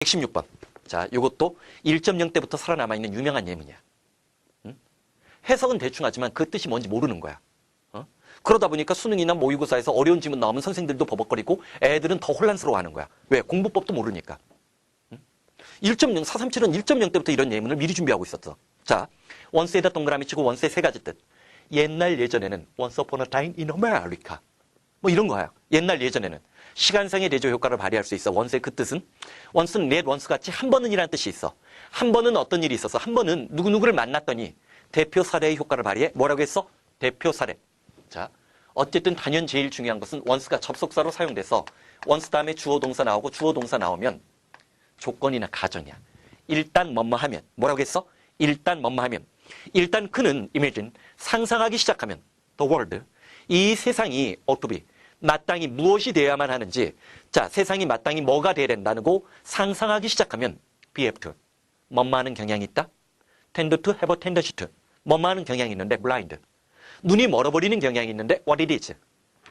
116번. 자, 이것도 1.0 때부터 살아남아있는 유명한 예문이야. 응? 해석은 대충 하지만 그 뜻이 뭔지 모르는 거야. 그러다 보니까 수능이나 모의고사에서 어려운 지문 나오면 선생님들도 버벅거리고 애들은 더 혼란스러워하는 거야. 왜? 공부법도 모르니까. 1.0, 437은 1.0 때부터 이런 예문을 미리 준비하고 있었어. 자, 원스에다 동그라미 치고 원스의 세 가지 뜻. 옛날 예전에는 Once upon a time in America. 뭐 이런 거야. 옛날 예전에는. 시간상의 대조 효과를 발휘할 수 있어. 원스의 그 뜻은? 원스는 넷 원스 같이 한 번은 이라는 뜻이 있어. 한 번은 어떤 일이 있어서 한 번은 누구누구를 만났더니 대표 사례의 효과를 발휘해. 뭐라고 했어? 대표 사례. 자, 어쨌든 단연 제일 중요한 것은 원스가 접속사로 사용돼서 원스 다음에 주어 동사 나오고 주어 동사 나오면 조건이나 가정이야. 일단 뭐뭐 하면. 뭐라고 했어? 일단 뭐뭐 하면. 일단 그는 imagine 상상하기 시작하면 the world 이 세상이 어떻게 마땅히 무엇이 되어야만 하는지 자 세상이 마땅히 뭐가 되어야 된다고 상상하기 시작하면 be have to 뭐뭐 하는 경향이 있다. tend to have a tendency to 뭐뭐 하는 경향이 있는데 blind 눈이 멀어버리는 경향이 있는데 what it is.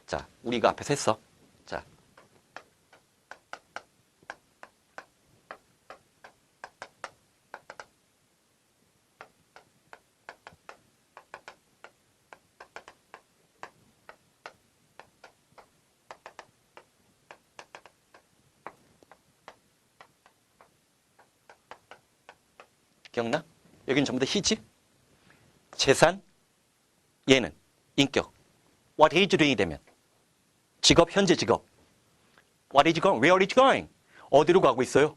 자 우리가 앞에서 했어. 자 기억나? 여기는 전부 다 희지? 재산, 얘는 인격. What is doing이 되면 직업, 현재 직업. What is going? Where is going? 어디로 가고 있어요?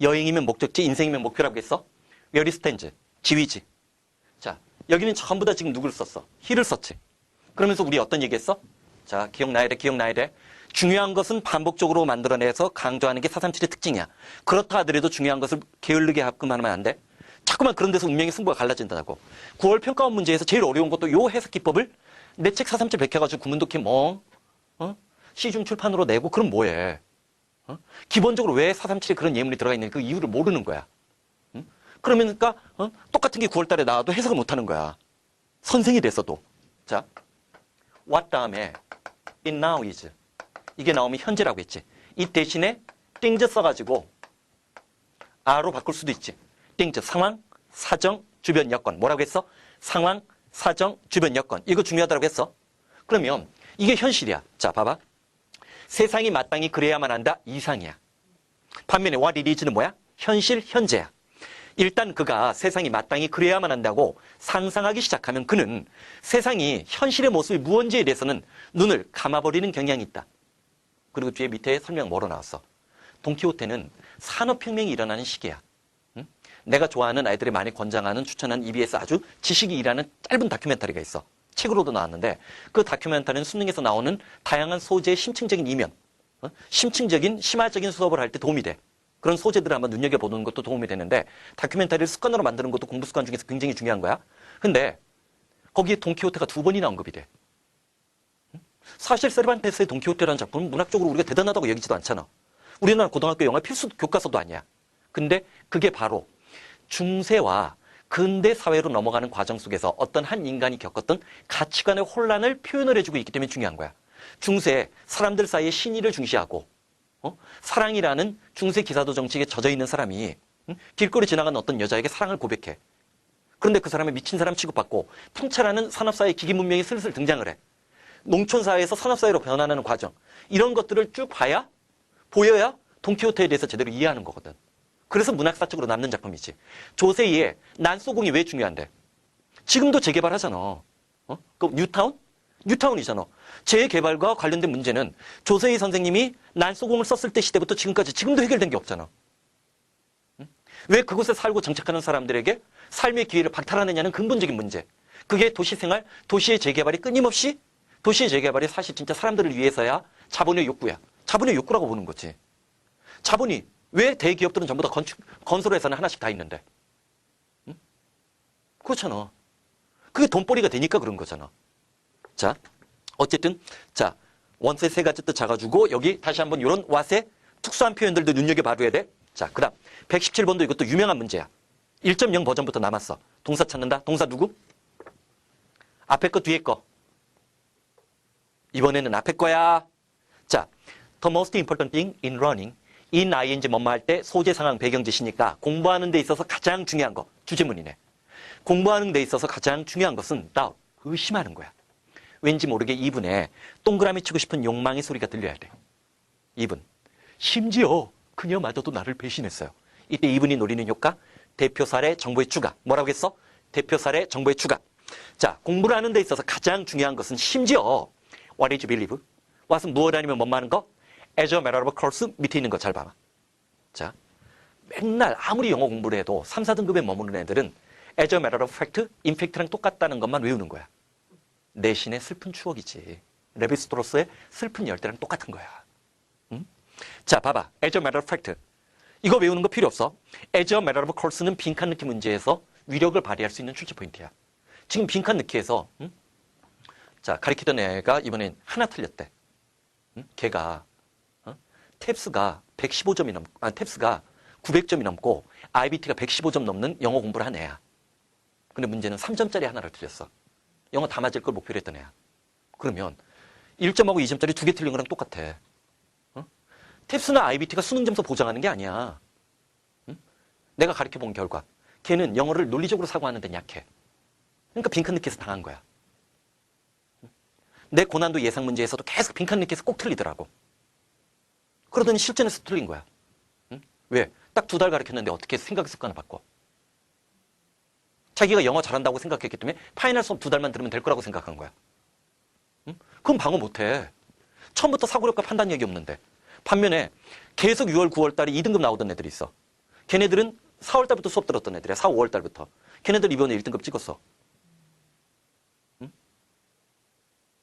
여행이면 목적지, 인생이면 목표라고 했어? Where is stands? 지위지. 자, 여기는 전부 다 지금 누구를 썼어? he를 썼지. 그러면서 우리 어떤 얘기했어? 자, 기억나야 돼, 기억나야 돼. 중요한 것은 반복적으로 만들어내서 강조하는 게 437의 특징이야. 그렇다 하더라도 중요한 것을 게을르게 하면 안 돼. 자꾸만 그런 데서 운명의 승부가 갈라진다고. 9월 평가원 문제에서 제일 어려운 것도 요 해석 기법을 내 책 437 베껴가지고 구문독해 시중 출판으로 내고 그럼 뭐해? 기본적으로 왜 437에 그런 예문이 들어가 있는 그 이유를 모르는 거야. 그러니까 똑같은 게 9월 달에 나와도 해석을 못하는 거야. 선생이 됐어도. 자, what 다음에 it now is 이게 나오면 현재라고 했지. 이 대신에 things 써가지고 are로 바꿀 수도 있지. things 상황, 사정, 주변 여건. 뭐라고 했어? 상황, 사정, 주변 여건. 이거 중요하다고 했어. 그러면 이게 현실이야. 자, 봐봐. 세상이 마땅히 그래야만 한다. 이상이야. 반면에 what it is는 뭐야? 현실, 현재야. 일단 그가 세상이 마땅히 그래야만 한다고 상상하기 시작하면 그는 세상이 현실의 모습이 무언지에 대해서는 눈을 감아버리는 경향이 있다. 그리고 뒤에 밑에 설명 뭐로 나왔어? 돈키호테는 산업혁명이 일어나는 시기야. 내가 좋아하는 아이들이 많이 권장하는 추천한 EBS 아주 지식이 일하는 짧은 다큐멘터리가 있어. 책으로도 나왔는데 그 다큐멘터리는 수능에서 나오는 다양한 소재의 심층적인 이면, 심층적인 심화적인 수업을 할 때 도움이 돼. 그런 소재들을 한번 눈여겨보는 것도 도움이 되는데 다큐멘터리를 습관으로 만드는 것도 공부 습관 중에서 굉장히 중요한 거야. 근데 거기에 돈키호테가 2번이나 언급이 돼. 사실 세르반테스의 돈키호테라는 작품은 문학적으로 우리가 대단하다고 여기지도 않잖아. 우리나라 고등학교 영화 필수 교과서도 아니야. 근데 그게 바로 중세와 근대 사회로 넘어가는 과정 속에서 어떤 한 인간이 겪었던 가치관의 혼란을 표현을 해주고 있기 때문에 중요한 거야. 중세 사람들 사이에 신의를 중시하고 사랑이라는 중세 기사도 정책에 젖어 있는 사람이 길거리 지나가는 어떤 여자에게 사랑을 고백해. 그런데 그 사람이 미친 사람 취급받고 풍차라는 산업사회 기기 문명이 슬슬 등장을 해. 농촌사회에서 산업사회로 변화하는 과정. 이런 것들을 쭉 봐야 보여야 돈키호테에 대해서 제대로 이해하는 거거든. 그래서 문학사적으로 남는 작품이지. 조세이의 난소공이 왜 중요한데? 지금도 재개발하잖아. 그 뉴타운? 뉴타운이잖아. 재개발과 관련된 문제는 조세이 선생님이 난소공을 썼을 때 시대부터 지금까지 지금도 해결된 게 없잖아. 왜 그곳에 살고 정착하는 사람들에게 삶의 기회를 박탈하느냐는 근본적인 문제. 그게 도시생활, 도시의 재개발이 끊임없이 도시의 재개발이 사실 진짜 사람들을 위해서야 자본의 욕구야. 자본의 욕구라고 보는 거지. 자본이 왜 대기업들은 전부 다 건설회사는 하나씩 다 있는데? 그렇잖아. 그게 돈벌이가 되니까 그런 거잖아. 자, 어쨌든 자 원스의 세 가지 뜻 잡아주고 여기 다시 한번 이런 what의 특수한 표현들도 눈여겨봐줘야 돼. 자, 그 다음 117번도 이것도 유명한 문제야. 1.0 버전부터 남았어. 동사 찾는다. 동사 누구? 앞에 거 뒤에 거. 이번에는 앞에 거야. 자, the most important thing in running in ing 뭐뭐 할 때 소재 상황 배경지시니까 공부하는 데 있어서 가장 중요한 거 주제문이네. 공부하는 데 있어서 가장 중요한 것은 나 의심하는 거야. 왠지 모르게 이분에 동그라미 치고 싶은 욕망의 소리가 들려야 돼. 이분. 심지어 그녀마저도 나를 배신했어요. 이때 이분이 노리는 효과 대표 사례 정보의 추가. 뭐라고 했어? 대표 사례 정보의 추가. 자, 공부를 하는 데 있어서 가장 중요한 것은 심지어 what did you believe? 와서 무엇 아니면 뭐뭐 하는 거? as a matter of course 밑에 있는 거 잘 봐봐. 자, 맨날 아무리 영어 공부를 해도 3, 4등급에 머무는 애들은 as a matter of fact, in fact랑 똑같다는 것만 외우는 거야. 내신의 슬픈 추억이지. 레비스토로스의 슬픈 열대랑 똑같은 거야. 응? 자, 봐봐. as a matter of fact. 이거 외우는 거 필요 없어. as a matter of course는 빈칸 넣기 문제에서 위력을 발휘할 수 있는 출제 포인트야. 지금 빈칸 넣기에서 자, 가르치던 애가 이번엔 하나 틀렸대. 걔가 탭스가 115점이 탭스가 900점이 넘고 IBT가 115점 넘는 영어 공부를 한 애야. 근데 문제는 3점짜리 하나를 틀렸어. 영어 다 맞을 걸 목표로 했던 애야. 그러면 1점하고 2점짜리 2개 틀린 거랑 똑같아. 탭스나 IBT가 수능 점수 보장하는 게 아니야. 내가 가르쳐 본 결과 걔는 영어를 논리적으로 사고하는 데는 약해. 그러니까 빈칸 넣기에서 당한 거야. 내 고난도 예상 문제에서도 계속 빈칸 넣기에서 꼭 틀리더라고. 그러더니 실전에서 틀린 거야. 왜? 딱 2달 가르쳤는데 어떻게 생각 습관을 바꿔? 자기가 영어 잘한다고 생각했기 때문에 파이널 수업 2달만 들으면 될 거라고 생각한 거야. 그럼 방어 못해. 처음부터 사고력과 판단력이 없는데. 반면에 계속 6월, 9월 달에 2등급 나오던 애들이 있어. 걔네들은 4월 달부터 수업 들었던 애들이야. 4, 5월 달부터. 걔네들 이번에 1등급 찍었어.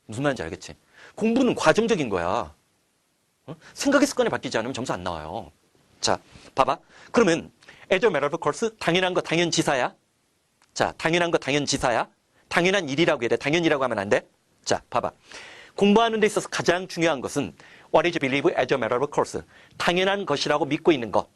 무슨 말인지 알겠지? 공부는 과정적인 거야. 생각의 습관이 바뀌지 않으면 점수 안 나와요. 자, 봐봐. 그러면 as a matter of course, 당연한 거 당연지사야. 자, 당연한 거 당연지사야. 당연한 일이라고 해야 돼. 당연이라고 하면 안 돼. 자, 봐봐. 공부하는 데 있어서 가장 중요한 것은 what is believe as a matter of course. 당연한 것이라고 믿고 있는 것.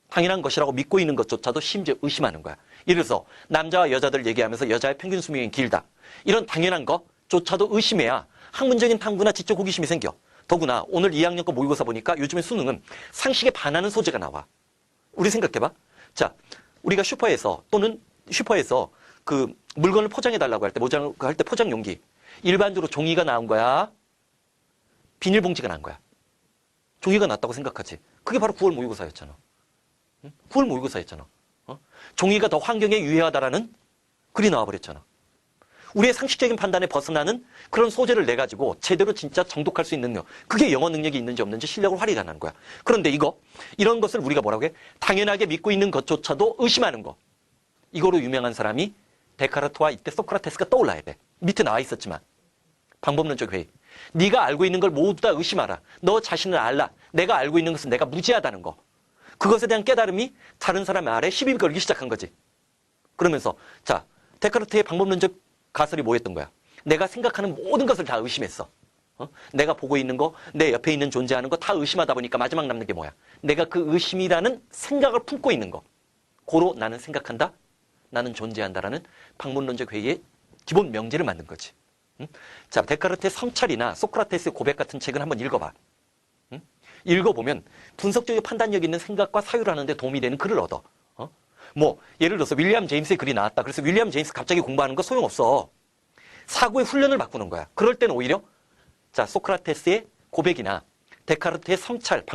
당연한 것이라고 믿고 있는 것조차도 심지어 의심하는 거야. 예를 들어서 남자와 여자들 얘기하면서 여자의 평균 수명이 길다. 이런 당연한 것조차도 의심해야 학문적인 탐구나 지적 호기심이 생겨. 더구나 오늘 2학년 거 모의고사 보니까 요즘에 수능은 상식에 반하는 소재가 나와. 우리 생각해봐. 자, 우리가 슈퍼에서 또는 슈퍼에서 그 물건을 포장해달라고 할 때, 할 때 포장 용기. 일반적으로 종이가 나온 거야? 비닐봉지가 난 거야? 종이가 났다고 생각하지. 그게 바로 9월 모의고사였잖아. 9월 모의고사였잖아. 종이가 더 환경에 유해하다라는 글이 나와버렸잖아. 우리의 상식적인 판단에 벗어나는 그런 소재를 내가지고 제대로 진짜 정독할 수 있는 능력. 그게 영어 능력이 있는지 없는지 실력을 발휘하는 거야. 그런데 이런 것을 우리가 뭐라고 해? 당연하게 믿고 있는 것조차도 의심하는 거. 이거로 유명한 사람이 데카르트와 이때 소크라테스가 떠올라야 돼. 밑에 나와 있었지만. 방법론적 회의. 네가 알고 있는 걸 모두 다 의심하라. 너 자신을 알라. 내가 알고 있는 것은 내가 무지하다는 거. 그것에 대한 깨달음이 다른 사람의 아래 시비 걸기 시작한 거지. 그러면서 자, 데카르트의 방법론적 가설이 뭐였던 거야? 내가 생각하는 모든 것을 다 의심했어. 내가 보고 있는 거, 내 옆에 있는 존재하는 거 다 의심하다 보니까 마지막 남는 게 뭐야? 내가 그 의심이라는 생각을 품고 있는 거. 고로 나는 생각한다, 나는 존재한다라는 방법론적 회의의 기본 명제를 만든 거지. 자, 데카르트의 성찰이나 소크라테스의 고백 같은 책을 한번 읽어봐. 읽어보면 분석적인 판단력 있는 생각과 사유를 하는데 도움이 되는 글을 얻어. 뭐 예를 들어서 윌리엄 제임스의 글이 나왔다. 그래서 윌리엄 제임스 갑자기 공부하는 거 소용없어. 사고의 훈련을 바꾸는 거야. 그럴 때는 오히려 자, 소크라테스의 고백이나 데카르트의 성찰,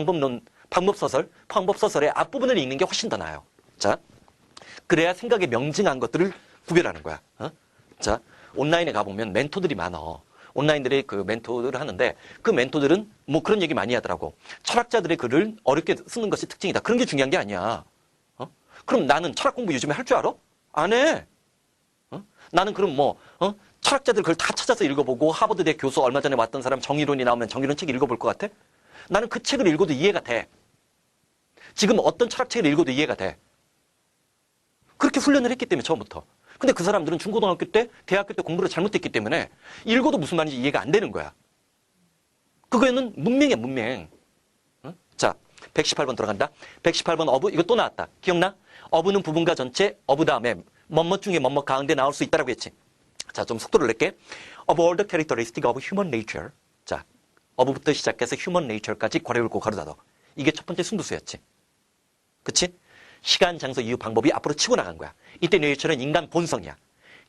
방법소설의 앞부분을 읽는 게 훨씬 더 나아요. 자, 그래야 생각에 명징한 것들을 구별하는 거야. 자, 온라인에 가보면 멘토들이 많아. 온라인들이 그 멘토들을 하는데 그 멘토들은 뭐 그런 얘기 많이 하더라고. 철학자들의 글을 어렵게 쓰는 것이 특징이다. 그런 게 중요한 게 아니야. 그럼 나는 철학 공부 요즘에 할 줄 알아? 안 해. 나는 그럼 철학자들 글 다 찾아서 읽어보고 하버드대 교수 얼마 전에 왔던 사람 정의론이 나오면 정의론 책 읽어볼 것 같아? 나는 그 책을 읽어도 이해가 돼. 지금 어떤 철학책을 읽어도 이해가 돼. 그렇게 훈련을 했기 때문에 처음부터. 근데 그 사람들은 중고등학교 때, 대학교 때 공부를 잘못했기 때문에 읽어도 무슨 말인지 이해가 안 되는 거야. 그거는 문맹이야, 문맹. 자, 118번 들어간다. 118번 어부, 이거 또 나왔다. 기억나? 어부는 부분과 전체, 어부 다음에 뭐뭐 중에 뭐뭐 가운데 나올 수 있다라고 했지. 자, 좀 속도를 낼게. Of all the characteristics of human nature. 자, 어부부터 시작해서 human nature까지 괄호 열고 가로 닫아. 이게 첫 번째 승부수였지. 그치? 시간, 장소, 이유, 방법이 앞으로 치고 나간 거야. 이때 네이처는 인간 본성이야.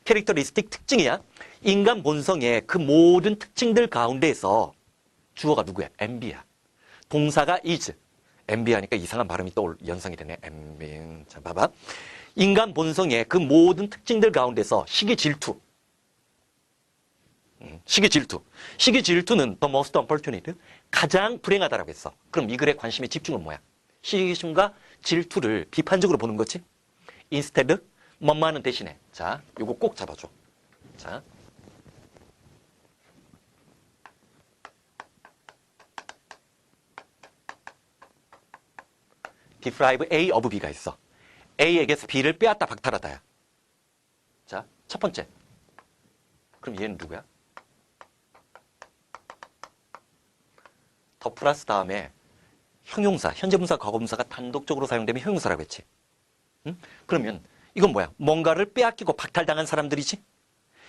캐릭터리스틱 특징이야. 인간 본성의 그 모든 특징들 가운데에서 주어가 누구야? MB야. 동사가 is. MB 하니까 이상한 발음이 또 연상이 되네. MB. 자, 봐봐. 인간 본성의 그 모든 특징들 가운데서 시기 질투. 시기 질투. 시기 질투는 the most unfortunate. 가장 불행하다라고 했어. 그럼 이 글의 관심의 집중은 뭐야? 시기심과 질투를 비판적으로 보는 거지. instead, 뭐뭐하는 대신에. 자, 요거 꼭 잡아줘. 자. deprive A of B가 있어. A에게서 B를 빼앗다 박탈하다야. 자, 첫 번째. 그럼 얘는 누구야? 더 플러스 다음에 형용사, 현재분사, 과거분사가 단독적으로 사용되면 형용사라고 했지. 응? 그러면 이건 뭐야? 뭔가를 빼앗기고 박탈당한 사람들이지?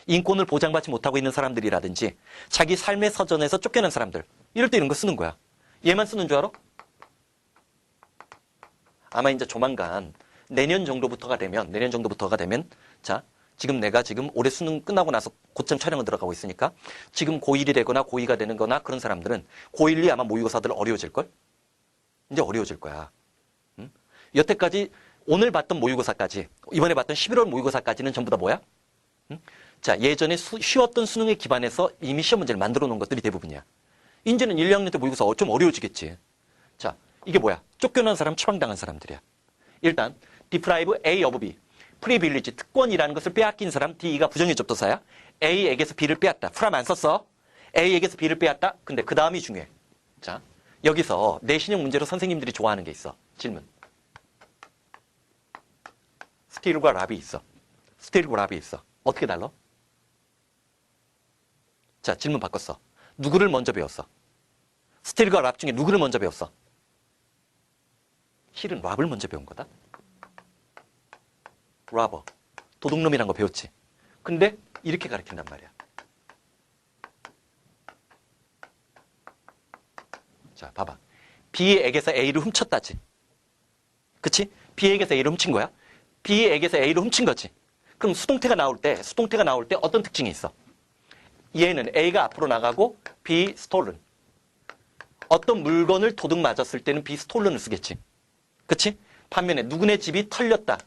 인권을 보장받지 못하고 있는 사람들이라든지 자기 삶의 서전에서 쫓겨난 사람들. 이럴 때 이런 거 쓰는 거야. 얘만 쓰는 줄 알아? 아마 이제 조만간 내년 정도부터가 되면 자, 지금 내가 지금 올해 수능 끝나고 나서 곧장 촬영을 들어가고 있으니까 지금 고1이 되거나 고2가 되는 거나 그런 사람들은 고1, 2 아마 모의고사들 어려워질걸? 이제 어려워질 거야. 응? 여태까지 오늘 봤던 모의고사까지 이번에 봤던 11월 모의고사까지는 전부 다 뭐야? 응? 자, 예전에 쉬웠던 수능에 기반해서 이미 시험 문제를 만들어 놓은 것들이 대부분이야. 이제는 1, 2학년 때 모의고사 좀 어려워지겠지. 자, 이게 뭐야? 쫓겨난 사람, 추방당한 사람들이야. 일단 deprive A of B. 프리빌리지, 특권이라는 것을 빼앗긴 사람, D가 부정의 접두사야. A에게서 B를 빼앗다. 프람 안 썼어. A에게서 B를 빼앗다. 근데 그 다음이 중요해. 자, 여기서 내신형 문제로 선생님들이 좋아하는 게 있어. 질문. 스틸과 랍이 있어. 스틸과 랍이 있어. 어떻게 달라? 자, 질문 바꿨어. 누구를 먼저 배웠어? 스틸과 랍 중에 누구를 먼저 배웠어? 실은 랍을 먼저 배운 거다. 라버, 도둑놈이란 거 배웠지. 근데 이렇게 가르친단 말이야. 자, 봐봐. B에게서 A를 훔쳤다지. 그치? B에게서 A를 훔친 거야. B에게서 A를 훔친 거지. 그럼 수동태가 나올 때 어떤 특징이 있어? 얘는 A가 앞으로 나가고 B stolen. 어떤 물건을 도둑 맞았을 때는 B stolen을 쓰겠지. 그치? 반면에 누구네 집이 털렸다.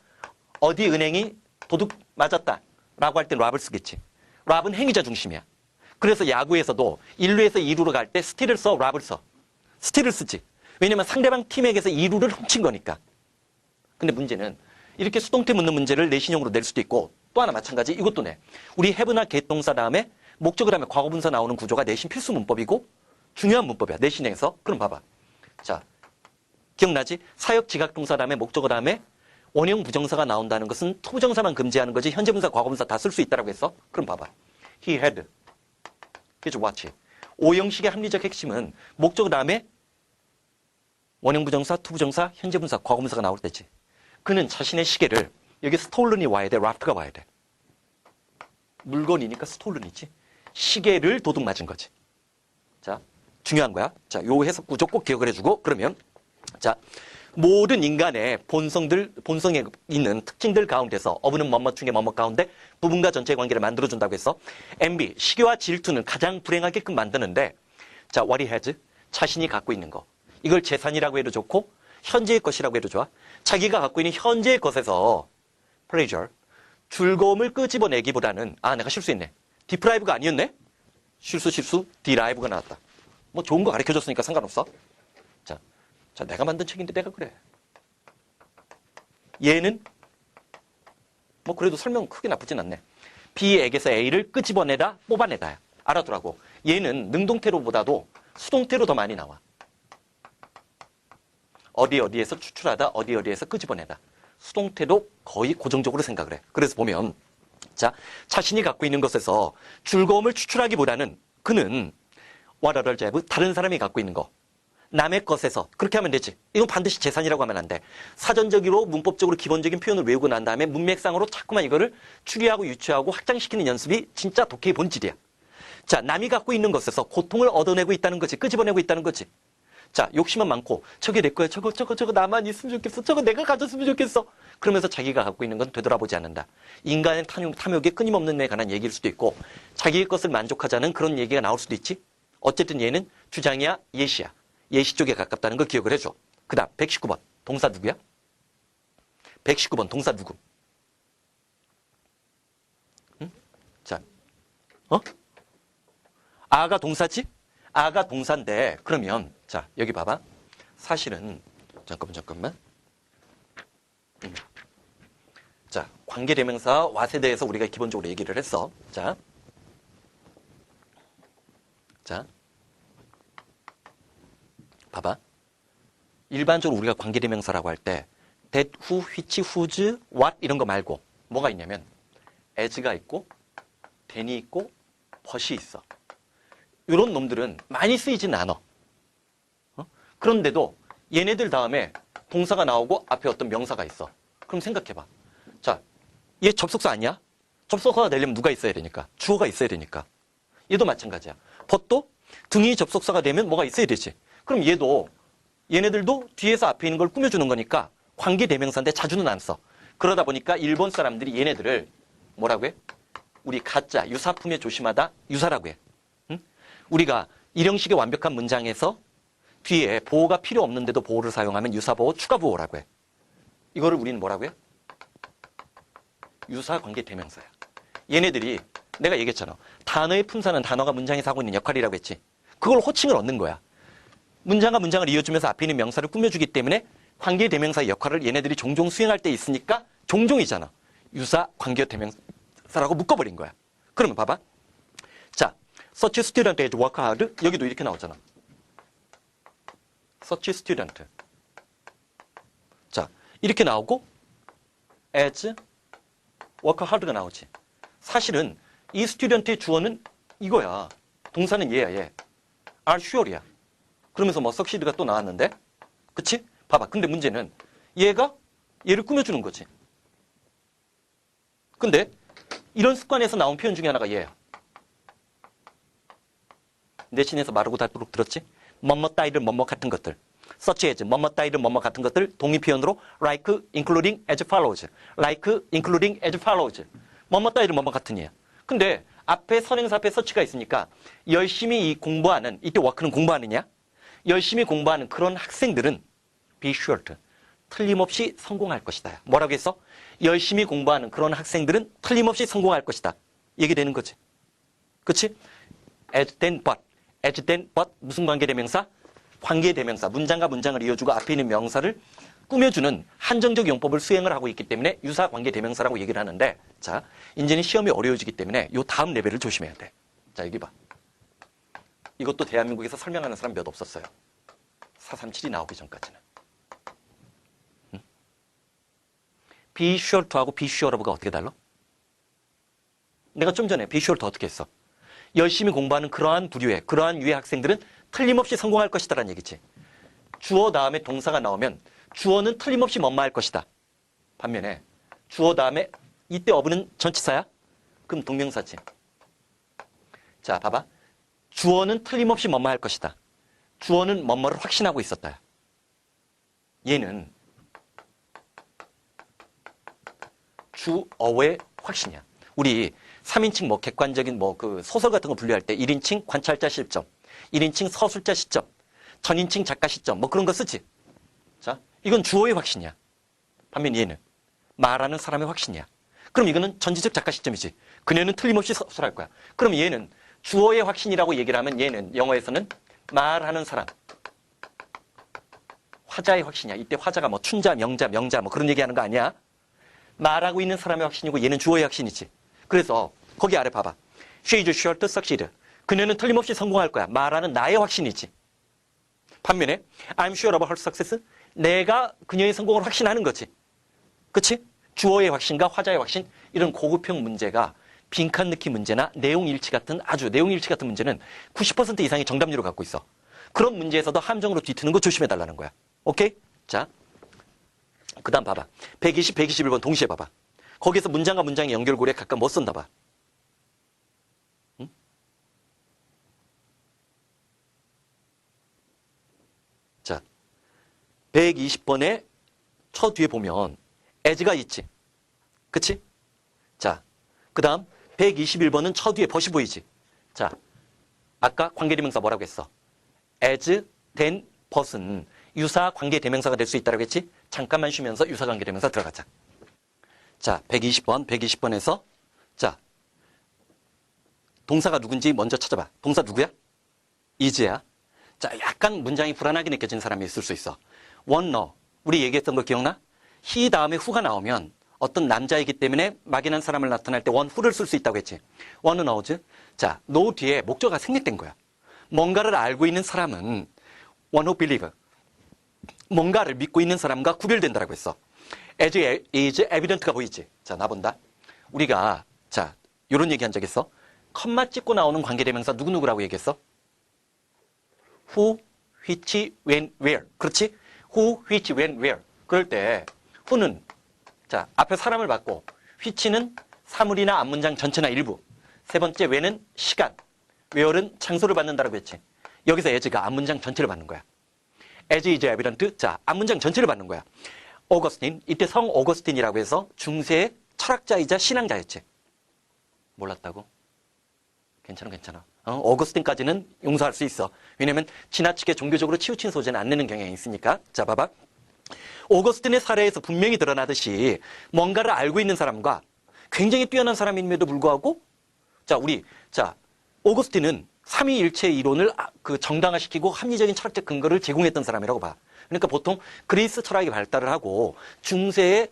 어디 은행이 도둑 맞았다 라고 할 때 랍을 쓰겠지. 랍은 행위자 중심이야. 그래서 야구에서도 1루에서 2루로 갈 때 스틸을 써, 랍을 써. 스틸을 쓰지. 왜냐면 상대방 팀에게서 2루를 훔친 거니까. 근데 문제는 이렇게 수동태 묻는 문제를 내신형으로 낼 수도 있고 또 하나 마찬가지 이것도 내. 우리 have나 get 동사 다음에 목적을 하면 과거분사 나오는 구조가 내신 필수 문법이고 중요한 문법이야. 내신형에서. 그럼 봐봐. 자, 기억나지? 사역 지각 동사 다음에 목적어 다음에 원형 부정사가 나온다는 것은 토부정사만 금지하는 거지 현재분사, 과거분사 다 쓸 수 있다고 했어? 그럼 봐봐. He had his watch. 오형식의 합리적 핵심은 목적 다음에 원형 부정사, 투부정사, 현재분사, 과거분사가 나올 때지. 그는 자신의 시계를 여기 스톨른이 와야 돼, 라프트가 와야 돼. 물건이니까 스톨른이지. 시계를 도둑 맞은 거지. 자, 중요한 거야. 자, 요 해석 구조 꼭 기억을 해주고 그러면 자. 모든 인간의 본성에 있는 특징들 가운데서 어부는 뭐뭐 중에 뭐뭐 가운데 부분과 전체의 관계를 만들어준다고 해서 MB, 시기와 질투는 가장 불행하게끔 만드는데 자, what he has, 자신이 갖고 있는 거. 이걸 재산이라고 해도 좋고 현재의 것이라고 해도 좋아. 자기가 갖고 있는 현재의 것에서 pleasure, 즐거움을 끄집어내기보다는 내가 실수했네. deprive가 아니었네? 실수, derive가 나왔다. 뭐 좋은 거 가르쳐줬으니까 상관없어. 자, 내가 만든 책인데 내가 그래. 얘는 뭐 그래도 설명은 크게 나쁘진 않네. B에게서 A를 끄집어내다, 뽑아내다. 알아두라고. 얘는 능동태로보다도 수동태로 더 많이 나와. 어디에서 추출하다, 어디에서 끄집어내다. 수동태도 거의 고정적으로 생각을 해. 그래서 보면 자, 자신이 갖고 있는 것에서 즐거움을 추출하기보다는 그는 what others have, 다른 사람이 갖고 있는 거. 남의 것에서 그렇게 하면 되지. 이건 반드시 재산이라고 하면 안 돼. 사전적으로 문법적으로 기본적인 표현을 외우고 난 다음에 문맥상으로 자꾸만 이거를 추리하고 유추하고 확장시키는 연습이 진짜 독해의 본질이야. 자, 남이 갖고 있는 것에서 고통을 얻어내고 있다는 거지. 끄집어내고 있다는 거지. 자, 욕심은 많고 저게 내 거야. 저거 나만 있으면 좋겠어. 저거 내가 가졌으면 좋겠어. 그러면서 자기가 갖고 있는 건 되돌아보지 않는다. 인간의 탐욕에 끊임없는 데 관한 얘기일 수도 있고 자기의 것을 만족하자는 그런 얘기가 나올 수도 있지. 어쨌든 얘는 주장이야, 예시야. 예시 쪽에 가깝다는 걸 기억을 해줘. 그 다음 119번 동사 누구야? 119번 동사 누구? 응? 자, 아가 동사지? 아가 동사인데 그러면 자 여기 봐봐. 사실은 잠깐만. 자, 관계대명사 what에 대해서 우리가 기본적으로 얘기를 했어. 자, 봐봐. 일반적으로 우리가 관계대명사라고 할 때 that, who, which, whose, what 이런 거 말고 뭐가 있냐면 as가 있고 then이 있고 but이 있어. 이런 놈들은 많이 쓰이진 않아. 그런데도 얘네들 다음에 동사가 나오고 앞에 어떤 명사가 있어. 그럼 생각해봐. 자, 얘 접속사 아니야? 접속사가 되려면 누가 있어야 되니까? 주어가 있어야 되니까. 얘도 마찬가지야. but도 등이 접속사가 되면 뭐가 있어야 되지. 그럼 얘네들도 뒤에서 앞에 있는 걸 꾸며주는 거니까 관계대명사인데 자주는 안 써. 그러다 보니까 일본 사람들이 얘네들을 뭐라고 해? 우리 가짜, 유사품에 조심하다, 유사라고 해. 응? 우리가 일형식의 완벽한 문장에서 뒤에 보호가 필요 없는데도 보호를 사용하면 유사보호, 추가보호라고 해. 이거를 우리는 뭐라고 해? 유사관계대명사야. 얘네들이 내가 얘기했잖아. 단어의 품사는 단어가 문장에서 하고 있는 역할이라고 했지. 그걸 호칭을 얻는 거야. 문장과 문장을 이어주면서 앞에 있는 명사를 꾸며주기 때문에 관계대명사의 역할을 얘네들이 종종 수행할 때 있으니까 종종이잖아. 유사관계대명사라고 묶어버린 거야. 그러면 봐봐. 자, such student as work hard. 여기도 이렇게 나오잖아. such student. 자, 이렇게 나오고 as work hard가 나오지. 사실은 이 student의 주어는 이거야. 동사는 얘야, 얘. are sure이야. 그러면서 뭐 succeed가 또 나왔는데, 그치? 봐봐. 근데 문제는 얘를 꾸며주는 거지. 근데 이런 습관에서 나온 표현 중에 하나가 얘야. 내신에서 마르고 닳도록 들었지? 뭐뭐 따위를 뭐뭐 같은 것들. such as 뭐뭐 따위를 뭐뭐 같은 것들 동의 표현으로 like, including, as follows. like, including, as follows. 뭐뭐 따위를 뭐뭐 같은 얘야. 근데 앞에 선행사 앞에 such가 있으니까 열심히 공부하는, 이때 work는 공부하느냐? 열심히 공부하는 그런 학생들은 be sure to, 틀림없이 성공할 것이다. 뭐라고 했어? 열심히 공부하는 그런 학생들은 틀림없이 성공할 것이다. 얘기되는 거지. 그치? as then but 무슨 관계대명사? 관계대명사. 문장과 문장을 이어주고 앞에 있는 명사를 꾸며주는 한정적 용법을 수행을 하고 있기 때문에 유사관계대명사라고 얘기를 하는데, 자, 이제는 시험이 어려워지기 때문에 요 다음 레벨을 조심해야 돼. 자, 여기 봐. 이것도 대한민국에서 설명하는 사람 몇 없었어요. 437이 나오기 전까지는. 응? be sure to하고 be sure of가 어떻게 달라? 내가 좀 전에 be sure to 어떻게 했어? 열심히 공부하는 그러한 부류의, 그러한 유의 학생들은 틀림없이 성공할 것이다라는 얘기지. 주어 다음에 동사가 나오면 주어는 틀림없이 뭐뭐할 것이다. 반면에 주어 다음에 이때 어부는 전치사야? 그럼 동명사지. 자, 봐봐. 주어는 틀림없이 뭐뭐할 것이다. 주어는 뭐뭐를 확신하고 있었다. 얘는 주어의 확신이야. 우리 3인칭 뭐 객관적인 뭐 그 소설 같은 거 분류할 때 1인칭 관찰자 시점, 1인칭 서술자 시점, 전인칭 작가 시점 뭐 그런 거 쓰지. 자, 이건 주어의 확신이야. 반면 얘는 말하는 사람의 확신이야. 그럼 이거는 전지적 작가 시점이지. 그녀는 틀림없이 서술할 거야. 그럼 얘는 주어의 확신이라고 얘기를 하면 얘는 영어에서는 말하는 사람, 화자의 확신이야. 이때 화자가 뭐 춘자, 명자 뭐 그런 얘기하는 거 아니야. 말하고 있는 사람의 확신이고 얘는 주어의 확신이지. 그래서 거기 아래 봐봐. She is sure to succeed. 그녀는 틀림없이 성공할 거야. 말하는 나의 확신이지. 반면에 I'm sure of her success. 내가 그녀의 성공을 확신하는 거지. 그치? 주어의 확신과 화자의 확신. 이런 고급형 문제가 빈칸 넣기 문제나 내용 일치 같은 아주 내용 일치 같은 문제는 90% 이상의 정답률을 갖고 있어. 그런 문제에서도 함정으로 뒤트는 거 조심해달라는 거야. 오케이? 자, 그 다음 봐봐. 120, 121번 동시에 봐봐. 거기서 문장과 문장의 연결고리에 각각 뭐 쓴다 봐. 응? 120번의 처 뒤에 보면 as가 있지. 그치? 자, 그 다음 121번은 처 뒤에 벗이 보이지. 자, 아까 관계대명사 뭐라고 했어? as, then, 벗은 유사 관계대명사가 될 수 있다고 했지? 잠깐만 쉬면서 유사 관계대명사 들어가자. 자, 120번에서 자, 동사가 누군지 먼저 찾아봐. 동사 누구야? is야. 자, 약간 문장이 불안하게 느껴지는 사람이 있을 수 있어. wanna. 우리 얘기했던 거 기억나? he 다음에 who가 나오면 어떤 남자이기 때문에 막연한 사람을 나타낼 때 want who를 쓸 수 있다고 했지. wanna knows. 자, know 뒤에 목적어가 생략된 거야. 뭔가를 알고 있는 사람은 one who believe. 뭔가를 믿고 있는 사람과 구별된다라고 했어. as is evident가 보이지. 자, 나 본다. 우리가 자, 이런 얘기 한 적 있어. 컴마 찍고 나오는 관계대명사 누구누구라고 얘기했어? who, which, when, where. 그렇지? who, which, when, where. 그럴 때 who는 자, 앞에 사람을 받고 which는 사물이나 앞문장 전체나 일부. 세 번째 when은 시간. where는 장소를 받는다라고 했지. 여기서 as가 앞문장 전체를 받는 거야. as is evident. 자, 앞문장 전체를 받는 거야. 오거스틴. 이때 성 오거스틴이라고 해서 중세의 철학자이자 신앙자였지. 몰랐다고? 괜찮아. 오거스틴까지는 용서할 수 있어. 왜냐면 지나치게 종교적으로 치우친 소재는 안 내는 경향이 있으니까. 자, 봐봐. 오거스틴의 사례에서 분명히 드러나듯이 뭔가를 알고 있는 사람과 굉장히 뛰어난 사람임에도 불구하고 자, 오거스틴은 삼위일체 이론을 정당화시키고 합리적인 철학적 근거를 제공했던 사람이라고 봐. 그러니까 보통 그리스 철학이 발달을 하고 중세의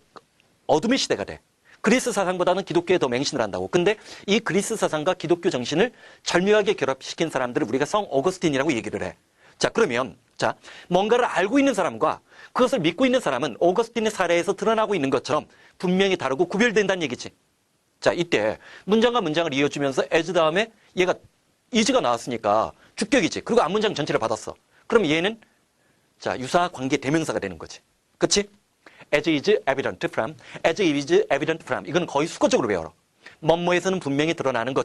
어둠의 시대가 돼. 그리스 사상보다는 기독교에 더 맹신을 한다고. 근데 이 그리스 사상과 기독교 정신을 절묘하게 결합시킨 사람들을 우리가 성 오거스틴이라고 얘기를 해. 자, 그러면 자, 뭔가를 알고 있는 사람과 그것을 믿고 있는 사람은 오거스틴의 사례에서 드러나고 있는 것처럼 분명히 다르고 구별된다는 얘기지. 자, 이때 문장과 문장을 이어주면서 as 다음에 얘가 is가 나왔으니까 주격이지. 그리고 앞문장 전체를 받았어. 그럼 얘는 자, 유사 관계 대명사가 되는 거지. 그치? as is evident from, as is evident from. 이건 거의 수거적으로 외워라. 뭐뭐에서는 분명히 드러나는 것.